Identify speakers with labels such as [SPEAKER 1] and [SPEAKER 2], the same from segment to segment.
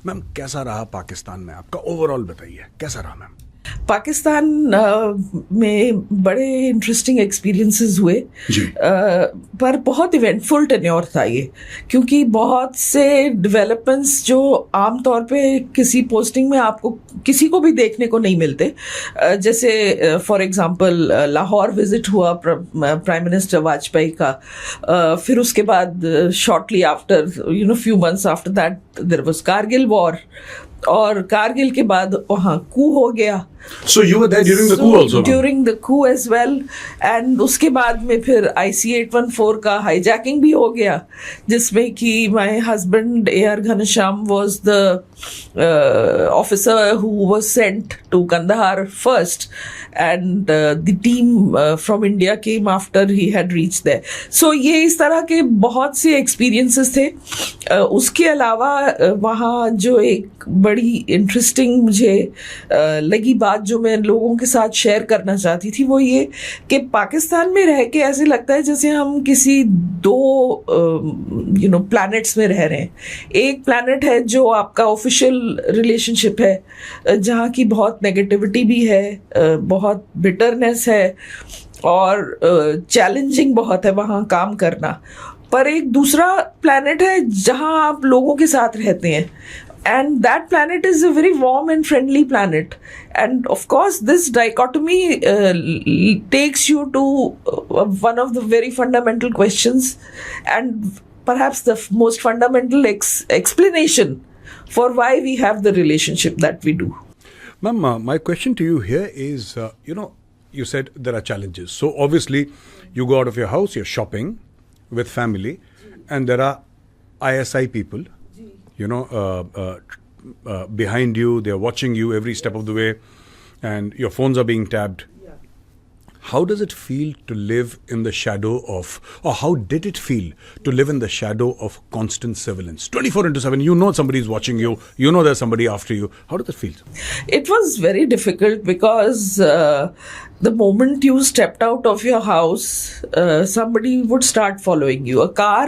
[SPEAKER 1] Ma'am कैसा रहा पाकिस्तान में आपका, ओवरऑल बताइए कैसा रहा मैम?
[SPEAKER 2] पाकिस्तान में बड़े इंटरेस्टिंग एक्सपीरियंसेस हुए पर बहुत इवेंटफुल टेन्योर था ये, क्योंकि बहुत से डेवलपमेंट्स जो आमतौर पे किसी पोस्टिंग में आपको किसी को भी देखने को नहीं मिलते, जैसे फॉर एग्जांपल लाहौर विजिट हुआ प्राइम मिनिस्टर वाजपेयी का, फिर उसके बाद shortly after few months after that there was Kargil war, और कारगिल के बाद वहाँ कू हो गया.
[SPEAKER 1] So you were there during the coup also?
[SPEAKER 2] During the coup as well. And उसके बाद में फिर IC 814 का हाईजैकिंग भी हो गया, जिसमें कि my husband AR Ghanashyam was the officer who was sent to Kandahar first, and the team from India came after he had reached there. So ये इस तरह के बहुत से experiences थे. उसके अलावा वहाँ जो एक बड़ी इंटरेस्टिंग मुझे लगी बात जो मैं लोगों के साथ शेयर करना चाहती थी, वो ये कि पाकिस्तान में रह के ऐसे लगता है जैसे हम किसी दो प्लैनेट्स में रह रहे हैं. एक प्लैनेट है जो आपका ऑफिशियल रिलेशनशिप है, जहाँ की बहुत नेगेटिविटी भी है, बहुत बिटरनेस है और चैलेंजिंग बहुत है वहाँ काम करना. पर एक दूसरा प्लैनेट है जहाँ आप लोगों के साथ रहते हैं, and that planet is a very warm and friendly planet. And of course this dichotomy takes you to one of the very fundamental questions, and perhaps the most fundamental explanation for why we have the relationship that we do.
[SPEAKER 1] Ma'am, my question to you here is, you said there are challenges. So obviously you go out of your house, you're shopping with family, and there are ISI people, behind you, they're watching you every step of the way, and your phones are being tapped. Yeah. How does it feel to live in the shadow of, or how did it feel to live in the shadow of constant surveillance? 24/7, you know somebody's watching you, you know there's somebody after you. How does it feel?
[SPEAKER 2] It was very difficult because the moment you stepped out of your house, somebody would start following you. A car,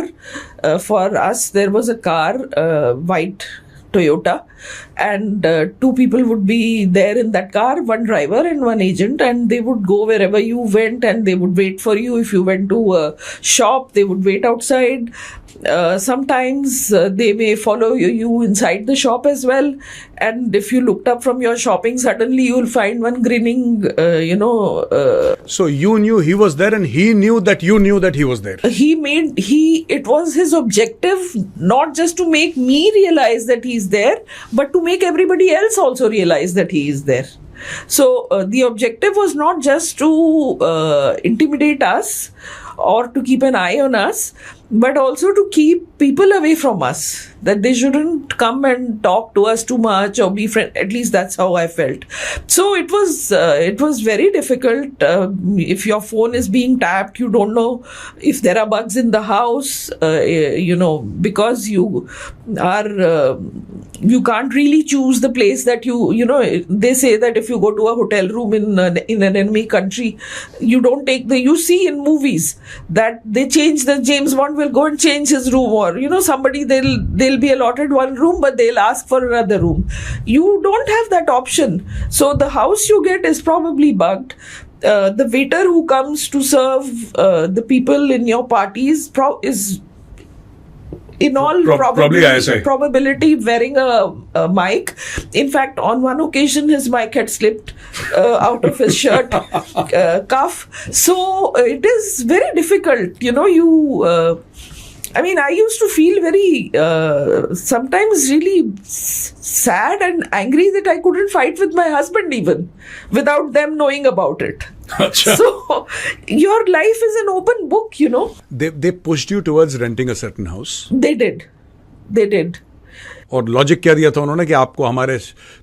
[SPEAKER 2] for us, there was a car, white Toyota, and two people would be there in that car, one driver and one agent, and they would go wherever you went and they would wait for you. If you went to a shop, they would wait outside. Sometimes they may follow you inside the shop as well, and if you looked up from your shopping, suddenly you'll find one grinning,
[SPEAKER 1] So you knew he was there, and he knew that you knew that he was there.
[SPEAKER 2] It was his objective not just to make me realize that he's there, but to make everybody else also realize that he is there. So the objective was not just to intimidate us or to keep an eye on us, but also to keep people away from us, that they shouldn't come and talk to us too much or be friends. At least that's how I felt. So it was very difficult. If your phone is being tapped, you don't know if there are bugs in the house, because you can't really choose the place that they say that if you go to a hotel room in an enemy country, you don't take you see in movies that they change, the James Bond will go and change his room, or somebody they'll be allotted one room but they'll ask for another room. You don't have that option. So the house you get is probably bugged. The waiter who comes to serve the people in your parties is in all probability wearing a mic. In fact, on one occasion his mic had slipped out of his shirt cuff. So it is very difficult. I used to feel very sometimes really sad and angry that I couldn't fight with my husband even without them knowing about it. So your life is an open book,
[SPEAKER 1] They pushed you towards renting a certain house.
[SPEAKER 2] They did.
[SPEAKER 1] और logic क्या दिया था उन्होंने कि आपको हमारे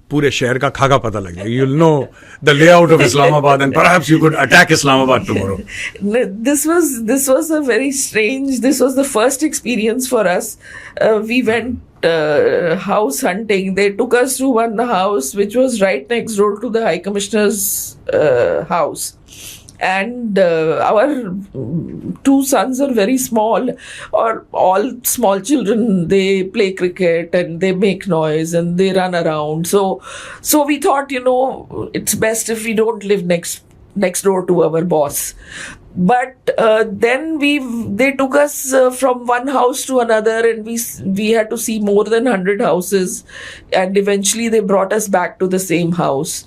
[SPEAKER 1] पूरे शहर का खाका पता लग जाए. You'll know the layout of Islamabad and perhaps you could attack Islamabad tomorrow.
[SPEAKER 2] This was a very strange. This was the first experience for us. We went house hunting. They took us to one house which was right next door to the High Commissioner's house. And our two sons are very small, or all small children. They play cricket and they make noise and they run around. So we thought, it's best if we don't live next door to our boss. But then they took us from one house to another, and we had to see more than 100 houses, and eventually they brought us back to the same house.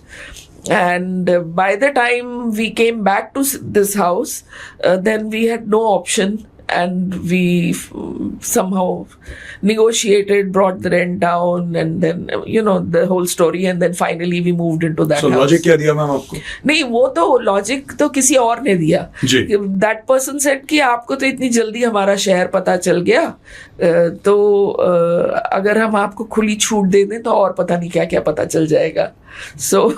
[SPEAKER 2] And by the time we came back to this house, then we had no option, and we somehow negotiated, brought the rent down, and then the whole story. And then finally we moved into that house.
[SPEAKER 1] So logic क्या दिया ma'am आपको?
[SPEAKER 2] नहीं, वो तो logic तो किसी और ने दिया. That person said कि आपको तो इतनी जल्दी हमारा शहर पता चल गया, तो अगर हम आपको खुली छूट दे दें तो और पता नहीं क्या क्या पता चल जाएगा. So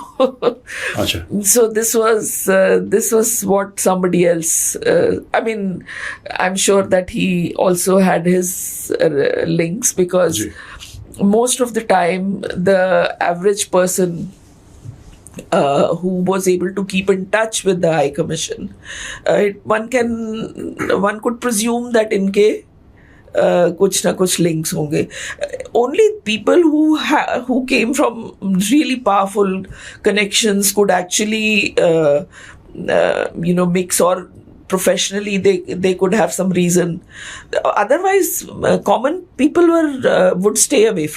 [SPEAKER 2] this was what somebody else. I mean, I'm sure that he also had his links, because most of the time the average person who was able to keep in touch with the High Commission, one could presume that इनके कुछ ना कुछ links होंगे. Only people who came from really powerful connections could actually mix, or professionally they could have some reason. Otherwise, common people would stay away from